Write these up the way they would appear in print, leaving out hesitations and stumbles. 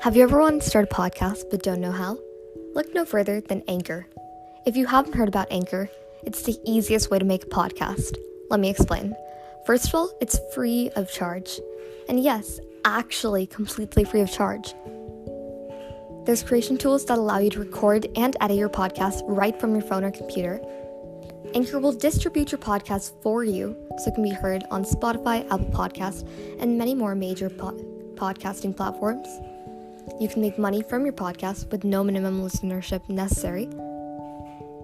Have you ever wanted to start a podcast but don't know how? Look no further than Anchor. If you haven't heard about Anchor, it's the easiest way to make a podcast. Let me explain. First of all, it's free of charge. And yes, actually completely free of charge. There's creation tools that allow you to record and edit your podcast right from your phone or computer. Anchor will distribute your podcast for you so it can be heard on Spotify, Apple Podcasts, and many more major podcasting platforms. You can make money from your podcast with no minimum listenership necessary,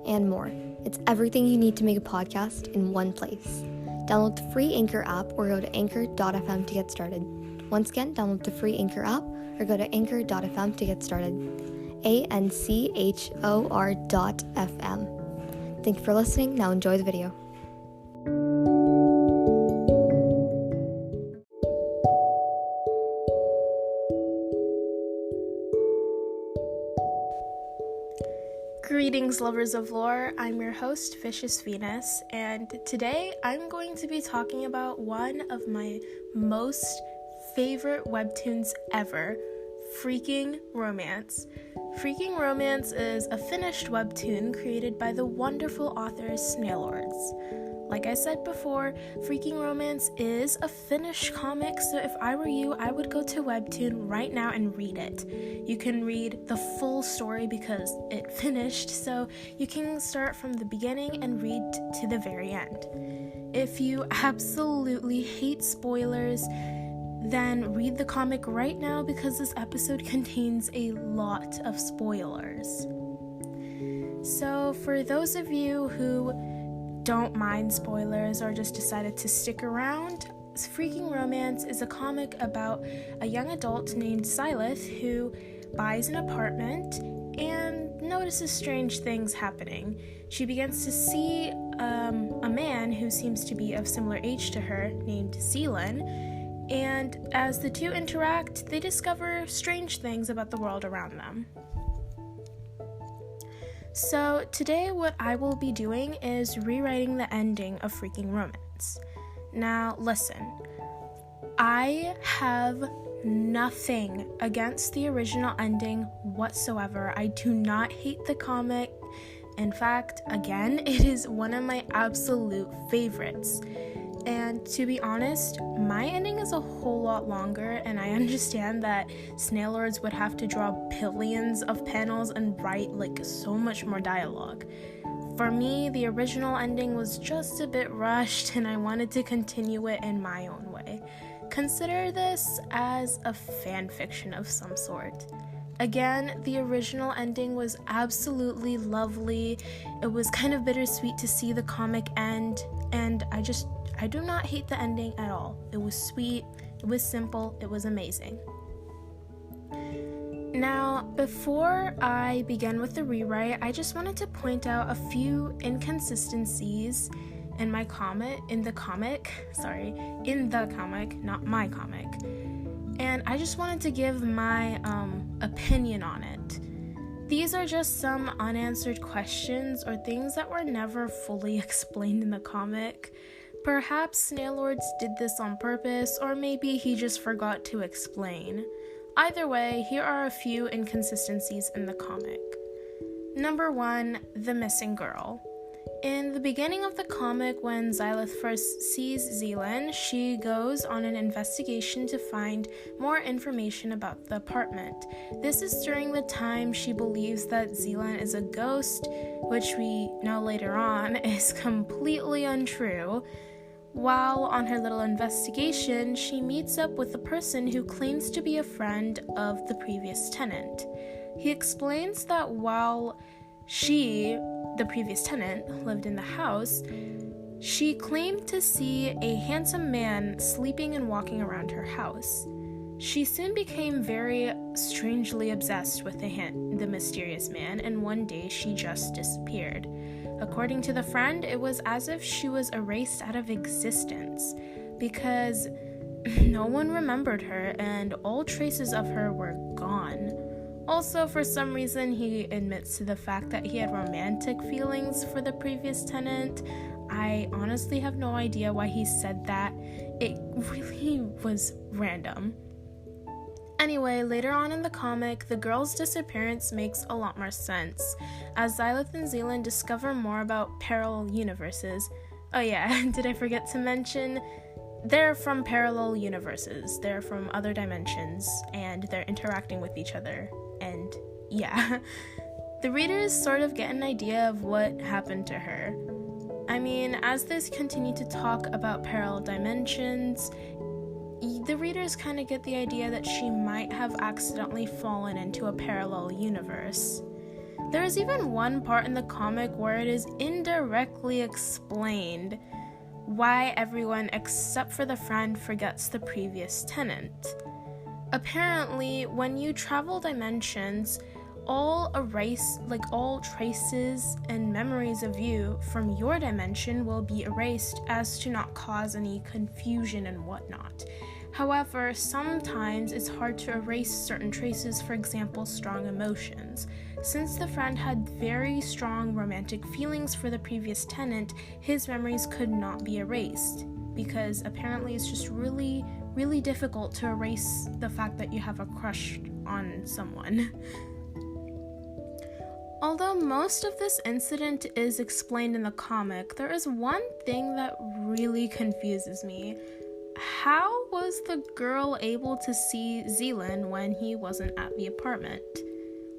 and more. It's everything you need to make a podcast in one place. Download the free Anchor app or go to anchor.fm to get started. Once again, download the free Anchor app or go to anchor.fm to get started. ANCHOR.FM. Thank you for listening. Now enjoy the video. Greetings, lovers of lore. I'm your host, Vicous Venus, and today I'm going to be talking about one of my most favorite webtoons ever, Freaking Romance. Freaking Romance is a finished webtoon created by the wonderful author Snailords. Like I said before, Freaking Romance is a finished comic, so if I were you, I would go to Webtoon right now and read it. You can read the full story because it finished, so you can start from the beginning and read to the very end. If you absolutely hate spoilers, then read the comic right now because this episode contains a lot of spoilers. So for those of you who don't mind spoilers or just decided to stick around, Freaking Romance is a comic about a young adult named Xylith who buys an apartment and notices strange things happening. She begins to see a man who seems to be of similar age to her named Zealand, and as the two interact, they discover strange things about the world around them. So today what I will be doing is rewriting the ending of Freaking Romance. Now listen, I have nothing against the original ending whatsoever. I do not hate the comic. In fact, again, it is one of my absolute favorites. And to be honest, my ending is a whole lot longer, and I understand that Snailords would have to draw billions of panels and write so much more dialogue. For me, the original ending was just a bit rushed, and I wanted to continue it in my own way. Consider this as a fan fiction of some sort. Again, the original ending was absolutely lovely. It was kind of bittersweet to see the comic end, and I do not hate the ending at all. It was sweet, it was simple, it was amazing. Now, before I begin with the rewrite, I just wanted to point out a few inconsistencies in the comic, not my comic. And I just wanted to give my opinion on it. These are just some unanswered questions or things that were never fully explained in the comic. Perhaps Snailords did this on purpose, or maybe he just forgot to explain. Either way, here are a few inconsistencies in the comic. Number 1, the missing girl. In the beginning of the comic, when Xylith first sees Zealand, she goes on an investigation to find more information about the apartment. This is during the time she believes that Zealand is a ghost, which we know later on is completely untrue. While on her little investigation, she meets up with a person who claims to be a friend of the previous tenant. He explains that while the previous tenant, lived in the house, she claimed to see a handsome man sleeping and walking around her house. She soon became very strangely obsessed with the mysterious man, and one day she just disappeared. According to the friend, it was as if she was erased out of existence because no one remembered her and all traces of her were gone. Also, for some reason, he admits to the fact that he had romantic feelings for the previous tenant. I honestly have no idea why he said that. It really was random. Anyway, later on in the comic, the girl's disappearance makes a lot more sense, as Xylith and Zealand discover more about parallel universes. Oh yeah, did I forget to mention? They're from parallel universes. They're from other dimensions, and they're interacting with each other. And yeah, the readers sort of get an idea of what happened to her. I mean, as they continue to talk about parallel dimensions, the readers kind of get the idea that she might have accidentally fallen into a parallel universe. There is even one part in the comic where it is indirectly explained why everyone except for the friend forgets the previous tenant. Apparently, when you travel dimensions, all traces and memories of you from your dimension will be erased as to not cause any confusion and whatnot. However, sometimes it's hard to erase certain traces, for example, strong emotions. Since the friend had very strong romantic feelings for the previous tenant, his memories could not be erased, because apparently it's just really, really difficult to erase the fact that you have a crush on someone. Although most of this incident is explained in the comic, there is one thing that really confuses me. How was the girl able to see Zealand when he wasn't at the apartment?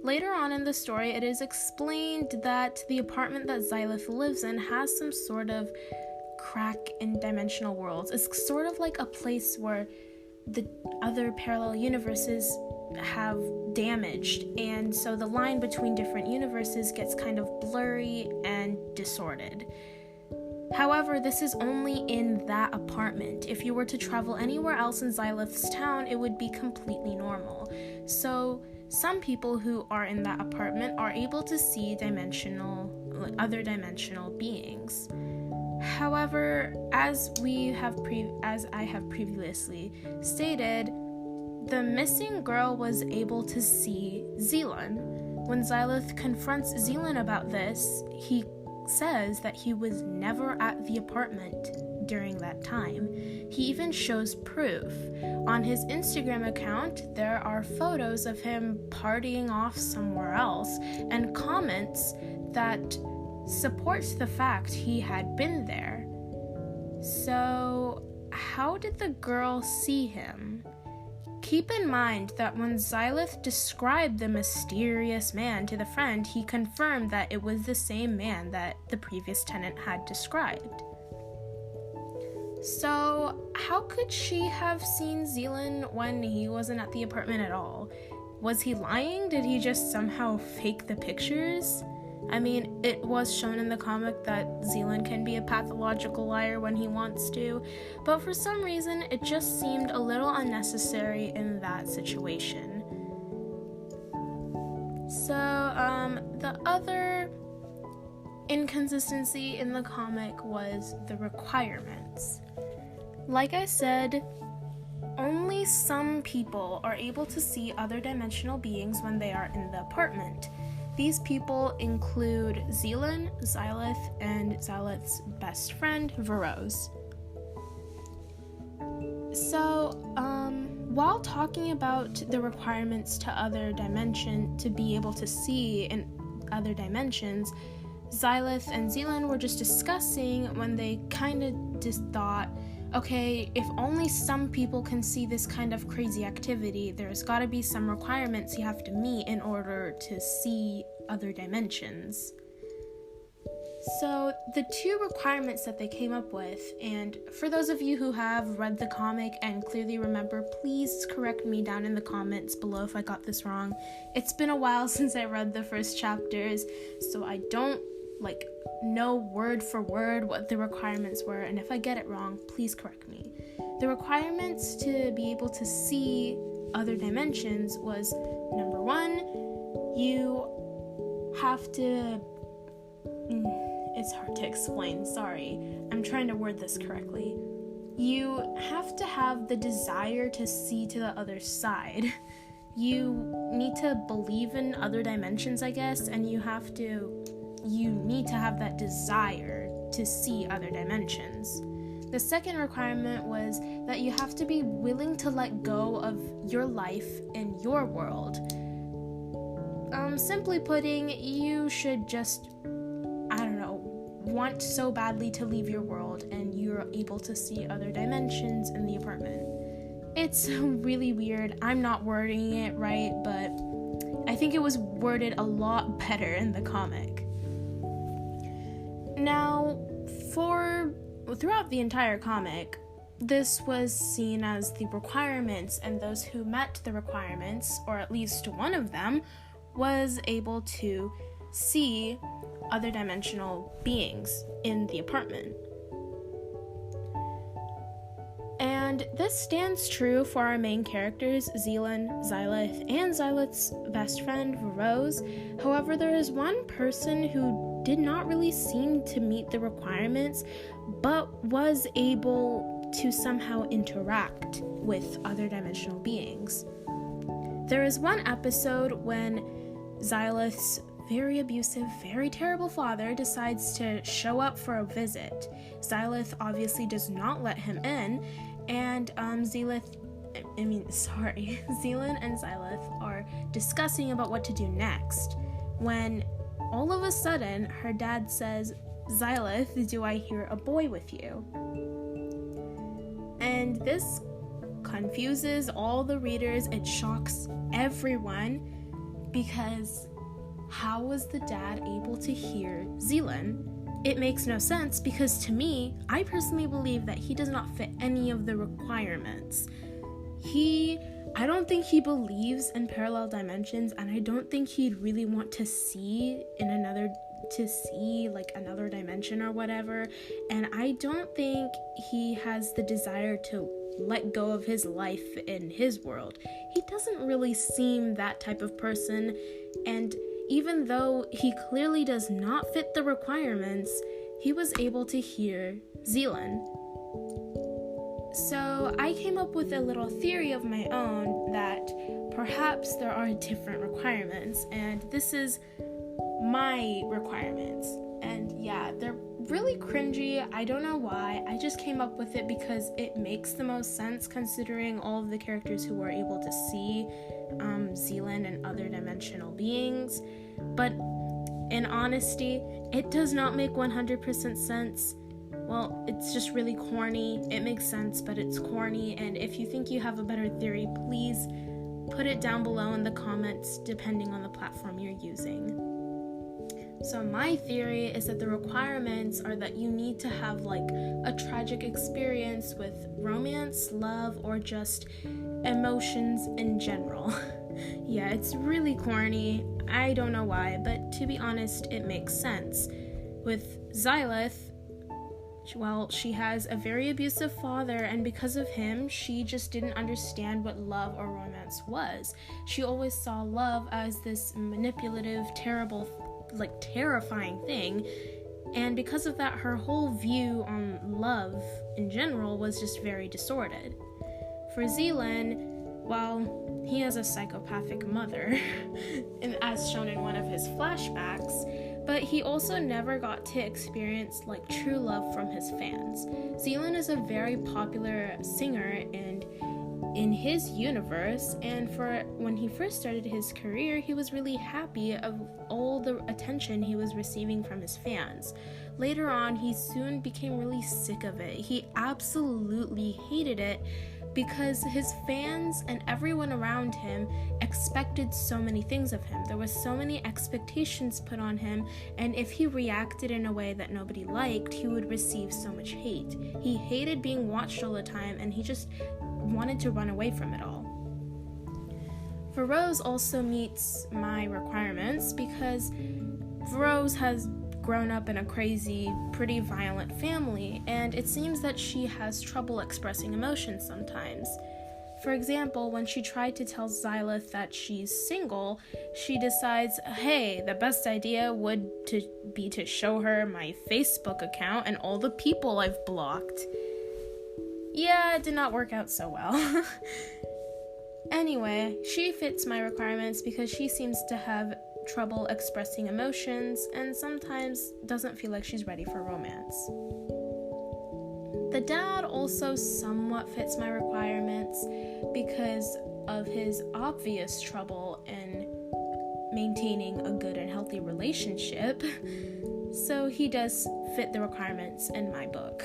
Later on in the story, it is explained that the apartment that Xylith lives in has some sort of crack in dimensional worlds. It's sort of like a place where the other parallel universes have damaged, and so the line between different universes gets kind of blurry and distorted. However, this is only in that apartment. If you were to travel anywhere else in Xylith's town, it would be completely normal. So some people who are in that apartment are able to see other dimensional beings. However, as I have previously stated, the missing girl was able to see Zealand. When Xylith confronts Zealand about this, he says that he was never at the apartment during that time. He even shows proof. On his Instagram account, there are photos of him partying off somewhere else and comments that supports the fact he had been there. So, how did the girl see him? Keep in mind that when Xylith described the mysterious man to the friend, he confirmed that it was the same man that the previous tenant had described. So, how could she have seen Zealand when he wasn't at the apartment at all? Was he lying? Did he just somehow fake the pictures? I mean, it was shown in the comic that Zealand can be a pathological liar when he wants to, but for some reason, it just seemed a little unnecessary in that situation. So, the other inconsistency in the comic was the requirements. Like I said, only some people are able to see other dimensional beings when they are in the apartment. These people include Zealand, Xylith, and Xylith's best friend, Vicous. So, while talking about the requirements to be able to see in other dimensions, Xylith and Zealand were just discussing when they kind of just thought, okay, if only some people can see this kind of crazy activity, there's gotta be some requirements you have to meet in order to see other dimensions. So the two requirements that they came up with, and for those of you who have read the comic and clearly remember, please correct me down in the comments below if I got this wrong. It's been a while since I read the first chapters, so I don't know word for word what the requirements were, and if I get it wrong, please correct me. The requirements to be able to see other dimensions was, number one, you have to... It's hard to explain, sorry. I'm trying to word this correctly. You have to have the desire to see to the other side. You need to believe in other dimensions, I guess, and you need to have that desire to see other dimensions. The second requirement was that you have to be willing to let go of your life in your world. Simply putting, you should just, want so badly to leave your world and you're able to see other dimensions in the apartment. It's really weird. I'm not wording it right, but I think it was worded a lot better in the comic. Now, throughout the entire comic, this was seen as the requirements, and those who met the requirements, or at least one of them, was able to see other dimensional beings in the apartment. And this stands true for our main characters, Zealand, Xylith, and Xylith's best friend, Rose. However, there is one person who did not really seem to meet the requirements, but was able to somehow interact with other dimensional beings. There is one episode when Xylith's very abusive, very terrible father decides to show up for a visit. Xylith obviously does not let him in, and Zealand and Xylith are discussing about what to do next, when all of a sudden her dad says, "Xylith, do I hear a boy with you?" And this confuses all the readers. It shocks everyone, because how was the dad able to hear Zealand? It makes no sense, because to me, I personally believe that he does not fit any of the requirements. I don't think he believes in parallel dimensions, and I don't think he'd really want to see another dimension or whatever, and I don't think he has the desire to let go of his life in his world. He doesn't really seem that type of person, and even though he clearly does not fit the requirements, he was able to hear Zealand. So I came up with a little theory of my own that perhaps there are different requirements, and this is my requirements. And yeah, they're really cringy. I don't know why. I just came up with it because it makes the most sense, considering all of the characters who were able to see Zealand and other dimensional beings. But in honesty, it does not make 100% sense. Well, it's just really corny. It makes sense, but it's corny. And if you think you have a better theory, please put it down below in the comments, depending on the platform you're using. So my theory is that the requirements are that you need to have like a tragic experience with romance, love, or just emotions in general. Yeah, it's really corny. I don't know why, but to be honest, it makes sense. With Xylith, well, she has a very abusive father, and because of him, she just didn't understand what love or romance was. She always saw love as this manipulative, terrifying thing, and because of that, her whole view on love in general was just very distorted. For Zealand, well, he has a psychopathic mother, and as shown in one of his flashbacks, but he also never got to experience true love from his fans. Zealand is a very popular singer and in his universe, and for when he first started his career, he was really happy of all the attention he was receiving from his fans. Later on, he soon became really sick of it. He absolutely hated it because his fans and everyone around him expected so many things of him. There was so many expectations put on him, and if he reacted in a way that nobody liked, he would receive so much hate. He hated being watched all the time, and he just wanted to run away from it all. Rose also meets my requirements because Rose has grown up in a crazy, pretty violent family, and it seems that she has trouble expressing emotions sometimes. For example, when she tried to tell Xylith that she's single, she decides, hey, the best idea would be to show her my Facebook account and all the people I've blocked. Yeah, it did not work out so well. Anyway, she fits my requirements because she seems to have trouble expressing emotions and sometimes doesn't feel like she's ready for romance. The dad also somewhat fits my requirements because of his obvious trouble in maintaining a good and healthy relationship. So he does fit the requirements in my book.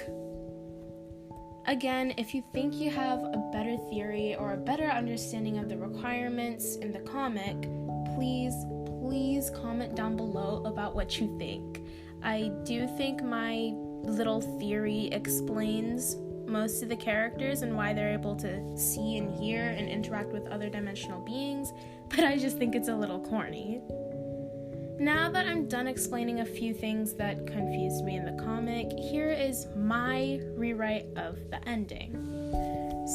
Again, if you think you have a better theory or a better understanding of the requirements in the comic, please comment down below about what you think. I do think my little theory explains most of the characters and why they're able to see and hear and interact with other dimensional beings, but I just think it's a little corny. Now that I'm done explaining a few things that confused me in the comic, here is my rewrite of the ending.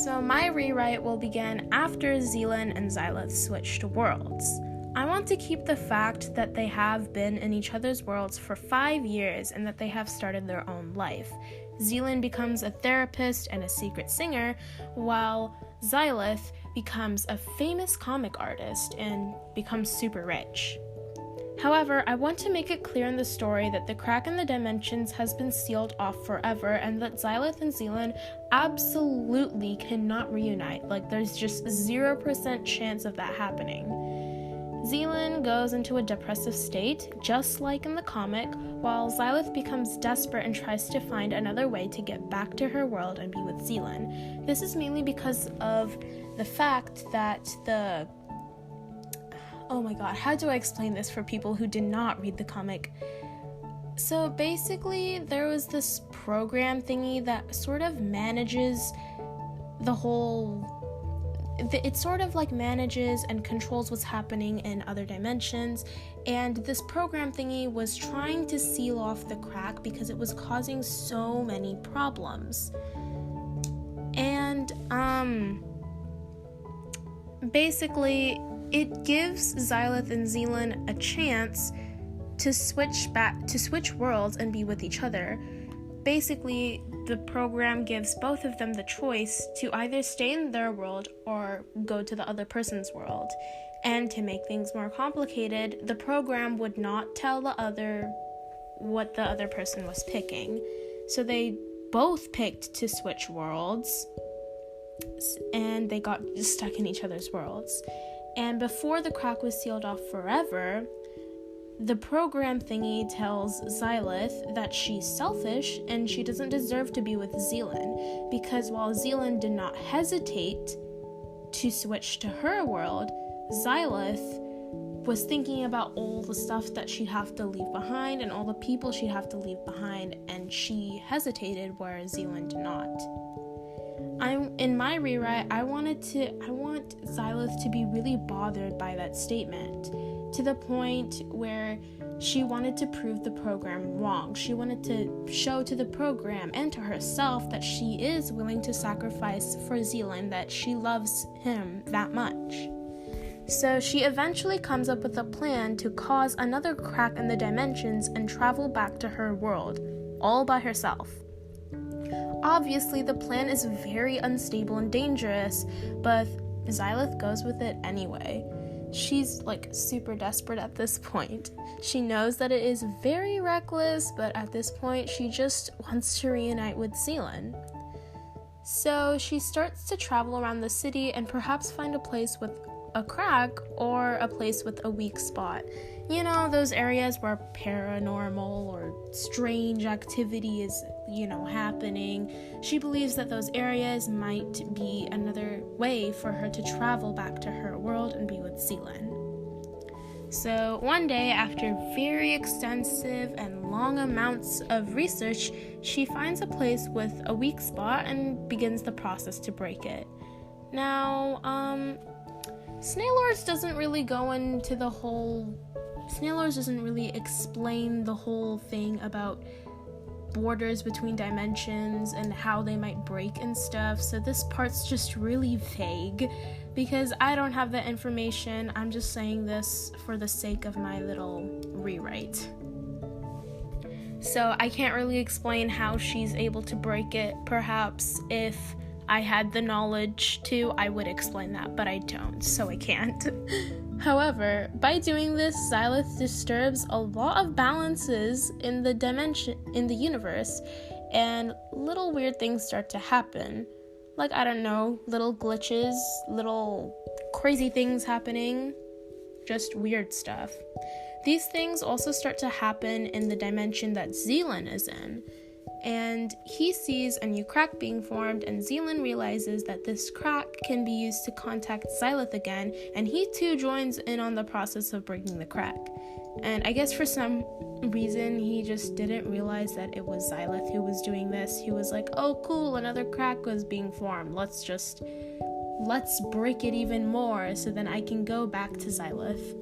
So my rewrite will begin after Zealand and Xylith switch worlds. I want to keep the fact that they have been in each other's worlds for 5 years and that they have started their own life. Zealand becomes a therapist and a secret singer, while Xylith becomes a famous comic artist and becomes super rich. However, I want to make it clear in the story that the crack in the dimensions has been sealed off forever and that Xylith and Zealand absolutely cannot reunite. Like, there's just 0% chance of that happening. Zealand goes into a depressive state, just like in the comic, while Xylith becomes desperate and tries to find another way to get back to her world and be with Zealand. This is mainly because of the fact that oh my god, how do I explain this for people who did not read the comic? So basically, there was this program thingy that sort of manages the whole... It sort of like manages and controls what's happening in other dimensions, and this program thingy was trying to seal off the crack because it was causing so many problems. And, basically, it gives Xylith and Zealand a chance to switch worlds and be with each other. Basically, the program gives both of them the choice to either stay in their world or go to the other person's world. And to make things more complicated, the program would not tell the other what the other person was picking. So they both picked to switch worlds, and they got stuck in each other's worlds. And before the crack was sealed off forever, the program thingy tells Xylith that she's selfish and she doesn't deserve to be with Zealand, because while Zealand did not hesitate to switch to her world, Xylith was thinking about all the stuff that she'd have to leave behind and all the people she'd have to leave behind, and she hesitated where Zealand did not. In my rewrite, I want Xylith to be really bothered by that statement, to the point where she wanted to prove the program wrong. She wanted to show to the program and to herself that she is willing to sacrifice for Zealand, that she loves him that much. So she eventually comes up with a plan to cause another crack in the dimensions and travel back to her world, all by herself. Obviously, the plan is very unstable and dangerous, but Xylith goes with it anyway. She's super desperate at this point. She knows that it is very reckless, but at this point, she just wants to reunite with Zealand. So she starts to travel around the city and perhaps find a place with a crack or a place with a weak spot. You know, those areas where paranormal or strange activity is, happening. She believes that those areas might be another way for her to travel back to her world and be with Zealand. So one day, after very extensive and long amounts of research, she finds a place with a weak spot and begins the process to break it. Now, Snailors doesn't really explain the whole thing about borders between dimensions and how they might break and stuff, so this part's just really vague because I don't have that information. I'm just saying this for the sake of my little rewrite. So I can't really explain how she's able to break it. Perhaps if I had the knowledge to, I would explain that, but I don't, so I can't. However, by doing this, Xylith disturbs a lot of balances in the universe, and little weird things start to happen. Like, I don't know, little glitches, little crazy things happening, just weird stuff. These things also start to happen in the dimension that Zealand is in. And he sees a new crack being formed, and Zealand realizes that this crack can be used to contact Xylith again, and he too joins in on the process of breaking the crack. And I guess for some reason, he just didn't realize that it was Xylith who was doing this. He was like, oh cool, another crack was being formed. Let's break it even more so then I can go back to Xylith.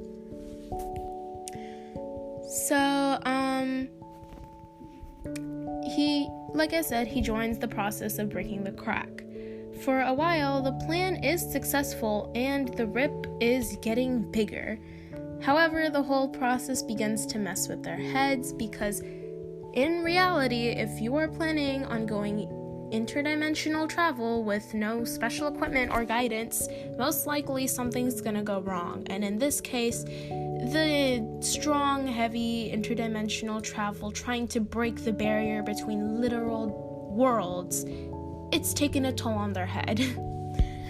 So, like I said, he joins the process of breaking the crack. For a while, the plan is successful and the rip is getting bigger. However, the whole process begins to mess with their heads because in reality, if you are planning on going interdimensional travel with no special equipment or guidance, most likely something's gonna go wrong. And in this case, the strong, heavy interdimensional travel trying to break the barrier between literal worlds, it's taken a toll on their head.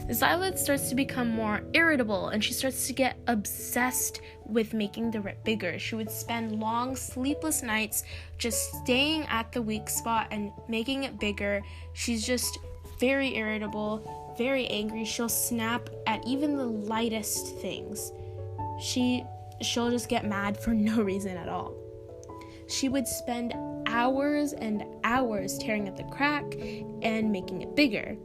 Xylith starts to become more irritable, and she starts to get obsessed with making the rip bigger. She would spend long, sleepless nights just staying at the weak spot and making it bigger. She's just very irritable, very angry. She'll snap at even the lightest things. She'll just get mad for no reason at all. She would spend hours and hours tearing at the crack and making it bigger.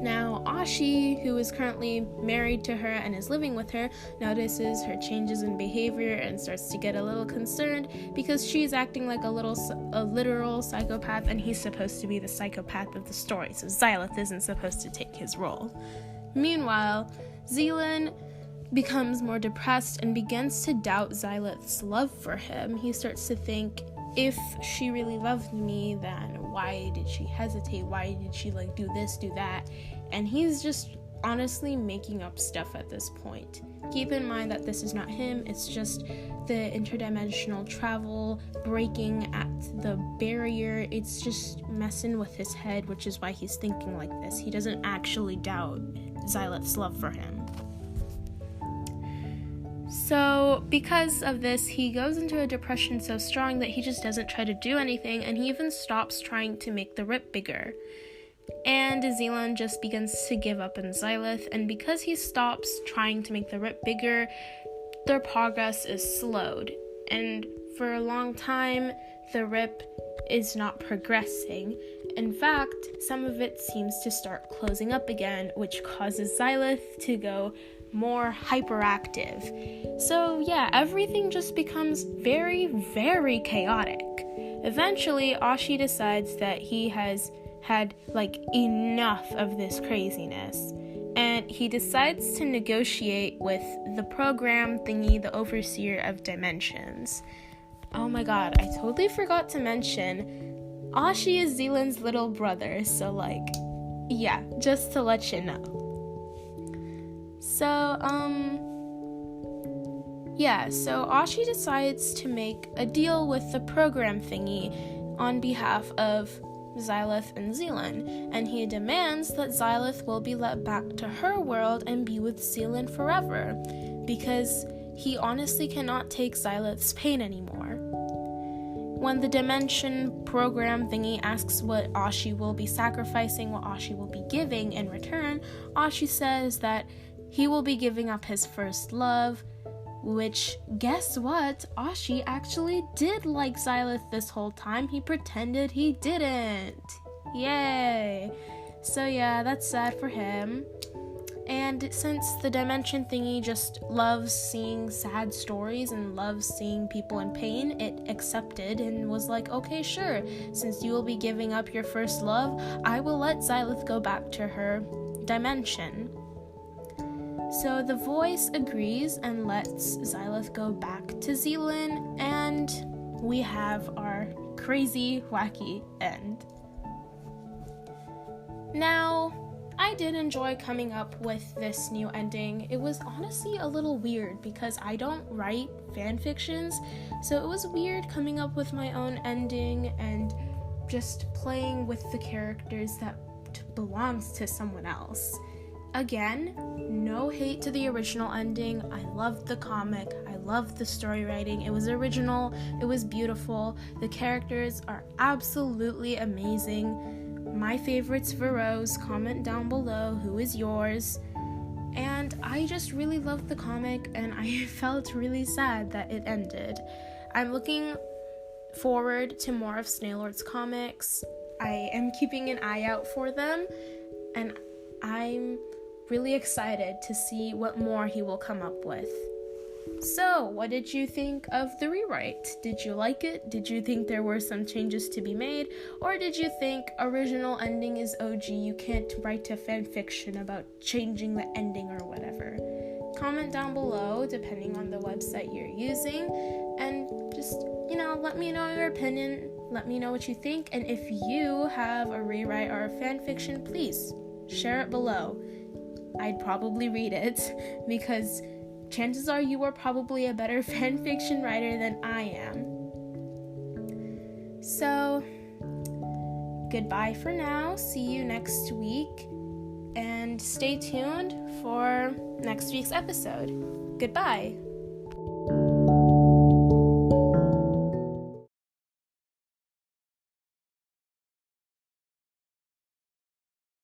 Now, Ashi, who is currently married to her and is living with her, notices her changes in behavior and starts to get a little concerned because she's acting like a literal psychopath, and he's supposed to be the psychopath of the story, so Xylith isn't supposed to take his role. Meanwhile, Zealand becomes more depressed and begins to doubt Xylith's love for him. He starts to think, if she really loved me, then why did she hesitate? Why did she do this, do that? And he's just honestly making up stuff at this point. Keep in mind that this is not him, it's just the interdimensional travel breaking at the barrier. It's just messing with his head, which is why he's thinking like this. He doesn't actually doubt Xylith's love for him. So, because of this, he goes into a depression so strong that he just doesn't try to do anything, and he even stops trying to make the rip bigger. And Zealand just begins to give up on Xylith, and because he stops trying to make the rip bigger, their progress is slowed. And for a long time, the rip is not progressing. In fact, some of it seems to start closing up again, which causes Xylith to go more hyperactive. So yeah, everything just becomes very, very chaotic. Eventually, Ashi decides that he has had enough of this craziness, and he decides to negotiate with the program thingy, the overseer of dimensions. Oh my god, I totally forgot to mention, Ashi is Zealand's little brother, so yeah, just to let you know. So Ashi decides to make a deal with the program thingy on behalf of Xylith and Zealand, and he demands that Xylith will be let back to her world and be with Zealand forever, because he honestly cannot take Xylith's pain anymore. When the dimension program thingy asks what Ashi will be sacrificing, what Ashi will be giving in return, Ashi says that he will be giving up his first love, which, guess what? Ashi actually did like Xylith this whole time. He pretended he didn't. Yay! So yeah, that's sad for him. And since the dimension thingy just loves seeing sad stories and loves seeing people in pain, it accepted and was like, okay, sure, since you will be giving up your first love, I will let Xylith go back to her dimension. So the voice agrees and lets Xylith go back to Zealand, and we have our crazy, wacky end. Now, I did enjoy coming up with this new ending. It was honestly a little weird because I don't write fan fictions, so it was weird coming up with my own ending, and just playing with the characters that belongs to someone else. Again, no hate to the original ending. I loved the comic. I loved the story writing. It was original. It was beautiful. The characters are absolutely amazing. My favorites for Rose. Comment down below who is yours. And I just really loved the comic, and I felt really sad that it ended. I'm looking forward to more of Snailord's comics. I am keeping an eye out for them, and I'm really excited to see what more he will come up with. So, what did you think of the rewrite? Did you like it? Did you think there were some changes to be made? Or did you think original ending is OG, you can't write a fan fiction about changing the ending or whatever? Comment down below, depending on the website you're using, and just, let me know your opinion. Let me know what you think, and if you have a rewrite or a fan fiction, please share it below. I'd probably read it, because chances are you are probably a better fan fiction writer than I am. So, goodbye for now. See you next week, and stay tuned for next week's episode. Goodbye.